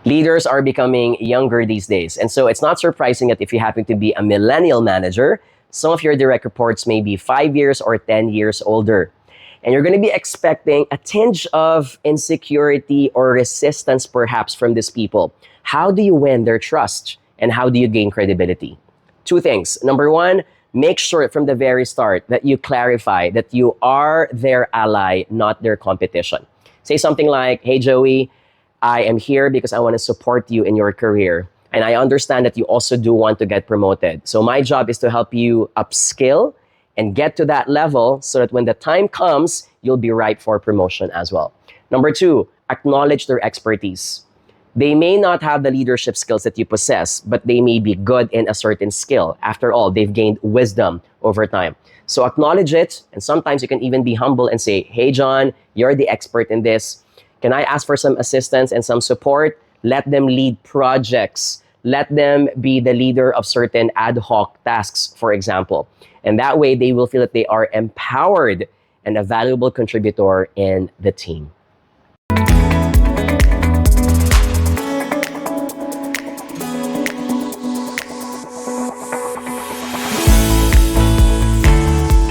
Leaders are becoming younger these days. And so it's not surprising that if you happen to be a millennial manager, some of your direct reports may be 5 years or 10 years older. And you're going to be expecting a tinge of insecurity or resistance perhaps from these people. How do you win their trust? And how do you gain credibility? Two things. Number one, make sure from the very start that you clarify that you are their ally, not their competition. Say something like, hey, Joey, I am here because I want to support you in your career. And I understand that you also do want to get promoted. So my job is to help you upskill and get to that level so that when the time comes, you'll be ripe for promotion as well. Number two, acknowledge their expertise. They may not have the leadership skills that you possess, but they may be good in a certain skill. After all, they've gained wisdom over time. So acknowledge it, and sometimes you can even be humble and say, hey, John, you're the expert in this. Can I ask for some assistance and some support? Let them lead projects. Let them be the leader of certain ad hoc tasks, for example. And that way, they will feel that they are empowered and a valuable contributor in the team.